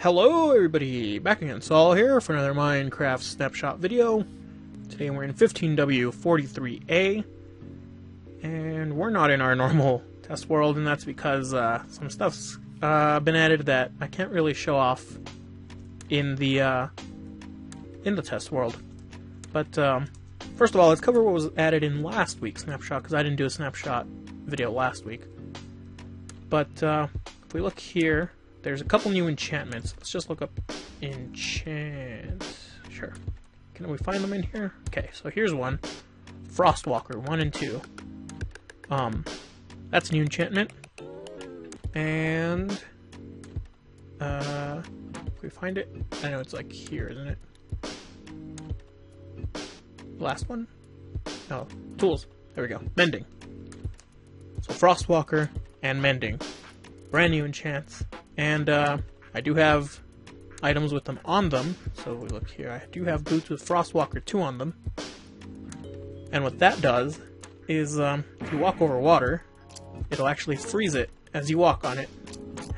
Hello everybody, back again, Saul here for another Minecraft Snapshot video. Today we're in 15W43A, and we're not in our normal test world, and that's because some stuff's been added that I can't really show off in the test world. But first of all, let's cover what was added in last week's Snapshot, because I didn't do a Snapshot video last week. But if we look here, there's a couple new enchantments. Let's just look up enchant. Sure. Can we find them in here? Okay, so here's one. Frostwalker 1 and 2. That's a new enchantment. And if we find it, I know it's like here, isn't it? Last one? No, tools. There we go. Mending. So Frostwalker and Mending. Brand new enchants. And I do have items with them on them. So we look here. I do have boots with Frostwalker 2 on them. And what that does is if you walk over water, it'll actually freeze it as you walk on it.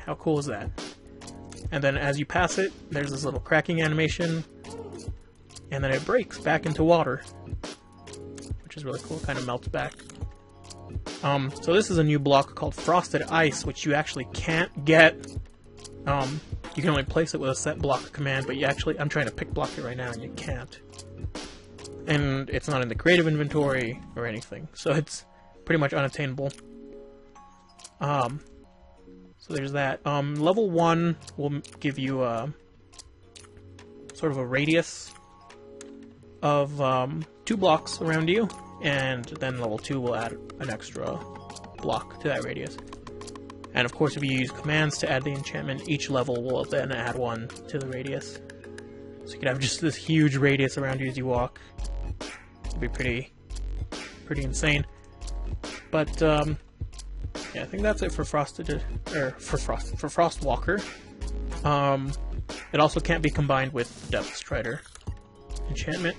How cool is that? And then as you pass it, there's this little cracking animation, and then it breaks back into water, which is really cool. It kind of melts back. So this is a new block called Frosted Ice, which you actually can't get. You can only place it with a set block command, but you actually, I'm trying to pick block it right now, and you can't. And it's not in the creative inventory or anything, so it's pretty much unattainable. So there's that. Level 1 will give you sort of a radius of 2 blocks around you, and then level 2 will add an extra block to that radius. And of course, if you use commands to add the enchantment, each level will then add one to the radius. So you could have just this huge radius around you as you walk. It'd be pretty insane. But yeah, I think that's it for Frostwalker. It also can't be combined with Depth Strider enchantment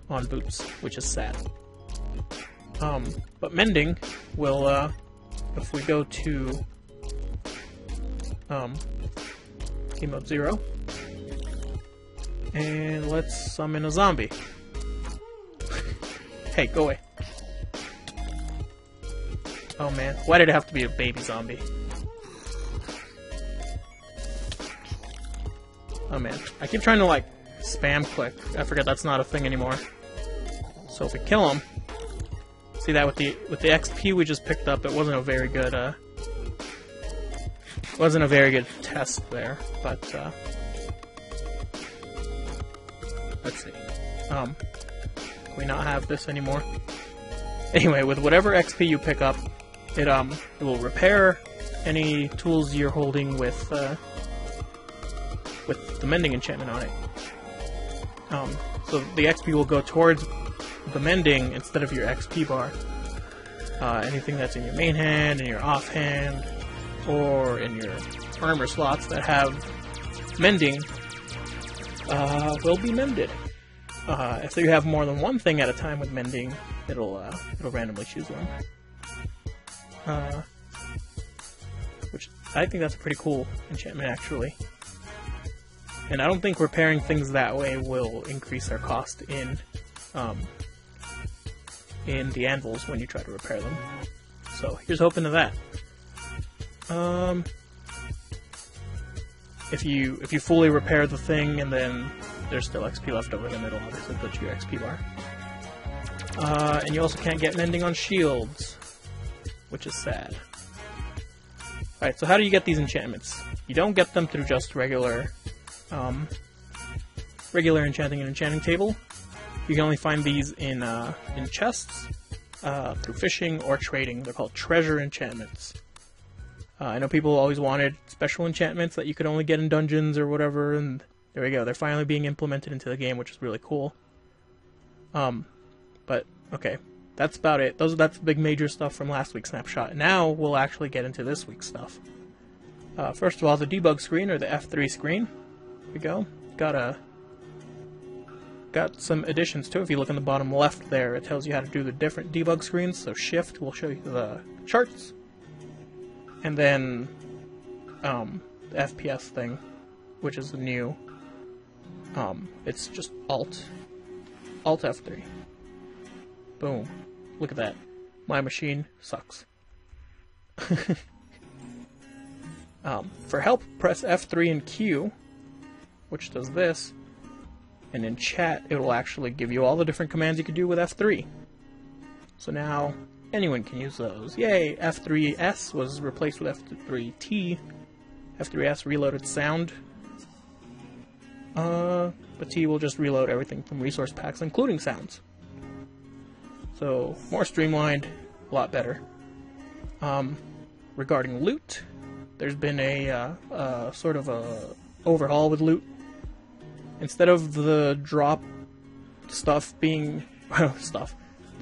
on boots, which is sad. But Mending will, if we go to Game Mode 0, and let's summon a zombie. Hey, go away. Oh man, why did it have to be a baby zombie? Oh man, I keep trying to like spam click. I forget that's not a thing anymore. So if we kill him, see that with the XP we just picked up, it wasn't a very good test there. But let's see. Can we not have this anymore? Anyway, with whatever XP you pick up, it will repair any tools you're holding with the Mending enchantment on it. So the XP will go towards the Mending instead of your XP bar. Anything that's in your main hand, in your offhand, or in your armor slots that have Mending will be mended. If you have more than one thing at a time with Mending, it'll randomly choose one. Which I think that's a pretty cool enchantment, actually. And I don't think repairing things that way will increase their cost in the anvils when you try to repair them. So here's hoping to that. If you fully repair the thing and then there's still XP left over, then it'll obviously put your XP bar. And you also can't get Mending on shields, which is sad. Alright, so how do you get these enchantments? You don't get them through just regular enchanting and enchanting table. You can only find these in chests, through fishing or trading. They're called treasure enchantments. I know people always wanted special enchantments that you could only get in dungeons or whatever, and there we go. They're finally being implemented into the game, which is really cool. But okay, that's about it. That's the big major stuff from last week's Snapshot. Now we'll actually get into this week's stuff. First of all, the debug screen, or the F3 screen. Here we go. Got some additions to it. If you look in the bottom left there, it tells you how to do the different debug screens. So Shift will show you the charts, and then the FPS thing which is the new. It's just Alt F3. Boom. Look at that. My machine sucks. For help, press F3 and Q, which does this, and in chat it will actually give you all the different commands you could do with F3. So now anyone can use those. Yay! F3S was replaced with F3T. F3S reloaded sound. But T will just reload everything from resource packs, including sounds. So, more streamlined, a lot better. Regarding loot, there's been a sort of a overhaul with loot. Instead of the drop stuff being...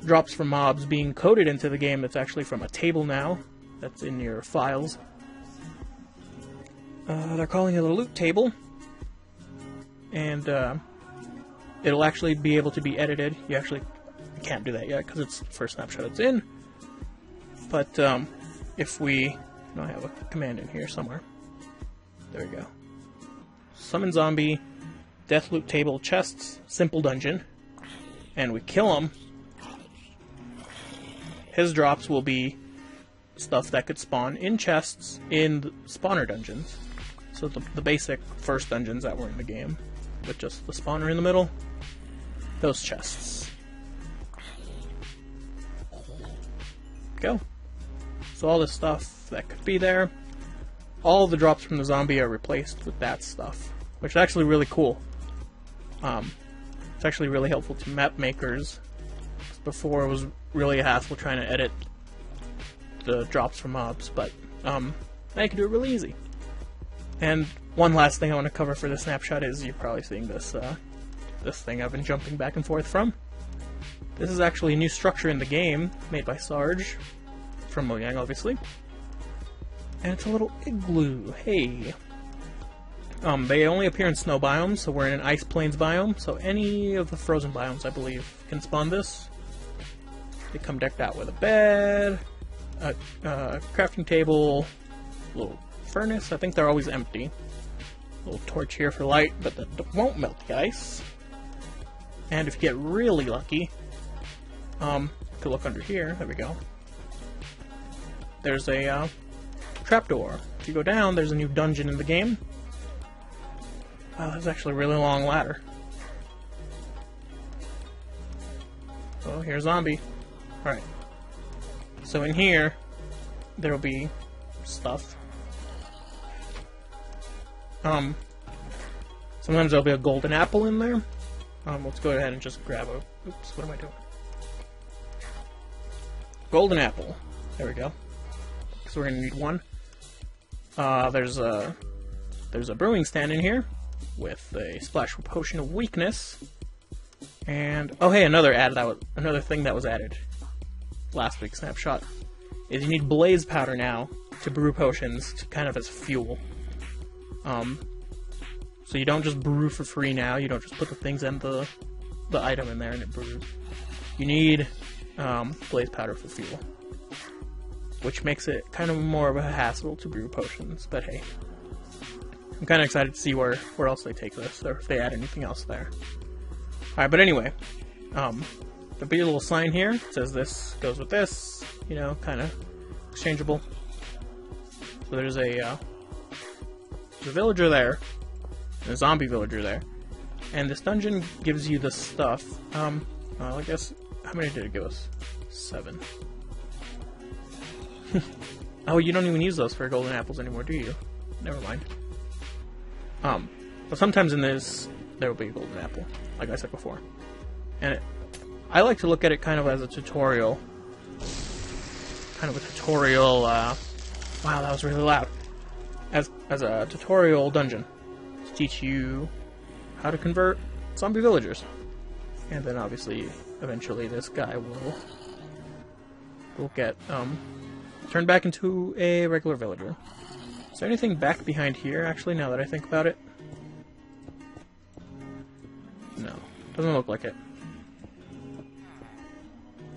drops from mobs being coded into the game, it's actually from a table now that's in your files. They're calling it a loot table. And it'll actually be able to be edited. You can't do that yet because it's the first snapshot it's in. But if we... I have a command in here somewhere. There we go. Summon zombie, death loot table, chests, simple dungeon. And we kill him. His drops will be stuff that could spawn in chests in the spawner dungeons. So the basic first dungeons that were in the game, with just the spawner in the middle, those chests. Go. So all this stuff that could be there, all the drops from the zombie are replaced with that stuff, which is actually really cool. It's actually really helpful to map makers. Before it was really a hassle trying to edit the drops from mobs, but now you can do it really easy. And one last thing I want to cover for the snapshot is you're probably seeing this this thing I've been jumping back and forth from. This is actually a new structure in the game made by Sarge from Mojang, obviously, and it's a little igloo. Hey, they only appear in snow biomes, so we're in an ice plains biome. So any of the frozen biomes, I believe, can spawn this. They come decked out with a bed, a crafting table, a little furnace. I think they're always empty. A little torch here for light, but that won't melt the ice. And if you get really lucky, you can look under here. There we go. There's a trapdoor. If you go down, there's a new dungeon in the game. Wow, that's actually a really long ladder. Oh, here's a zombie. Alright. So in here, there'll be stuff. Sometimes there'll be a golden apple in there. Let's go ahead and just grab a... Oops, what am I doing? Golden apple. There we go. So we're gonna need one. There's a brewing stand in here with a splash potion of weakness. And oh hey, another thing that was added last week's snapshot is you need blaze powder now to brew potions to kind of as fuel. So you don't just brew for free now. You don't just put the things and the item in there and it brews. You need blaze powder for fuel, which makes it kind of more of a hassle to brew potions. But hey, I'm kind of excited to see where else they take this, or if they add anything else there. Alright, but anyway, there'll be a little sign here. It says this goes with this, you know, kind of exchangeable. So there's a villager there, and a zombie villager there, and this dungeon gives you the stuff. I guess, how many did it give us? 7. Oh, you don't even use those for golden apples anymore, do you? Never mind. But sometimes in this, there will be a golden apple, like I said before. And I like to look at it kind of as a tutorial. Kind of a tutorial, wow, that was really loud. As a tutorial dungeon. To teach you how to convert zombie villagers. And then obviously, eventually this guy will get, turned back into a regular villager. Is there anything back behind here, actually, now that I think about it? No. Doesn't look like it.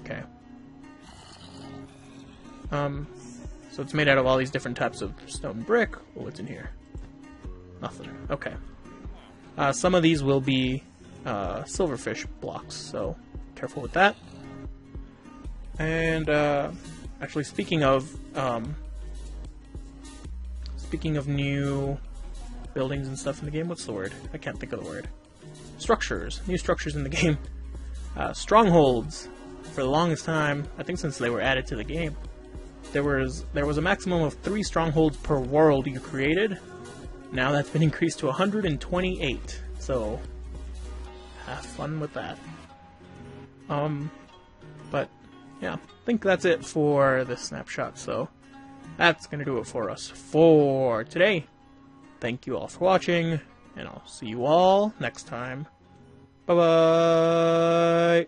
Okay. So it's made out of all these different types of stone brick. Oh, what's in here? Nothing. Okay. Some of these will be silverfish blocks, so careful with that. And actually, speaking of new buildings and stuff in the game, what's the word? I can't think of the word. Structures. New structures in the game. Strongholds. For the longest time, I think since they were added to the game, there was a maximum of 3 strongholds per world you created. Now that's been increased to 128. So have fun with that. But yeah, I think that's it for this snapshot. So that's gonna do it for us for today. Thank you all for watching, and I'll see you all next time. Bye bye.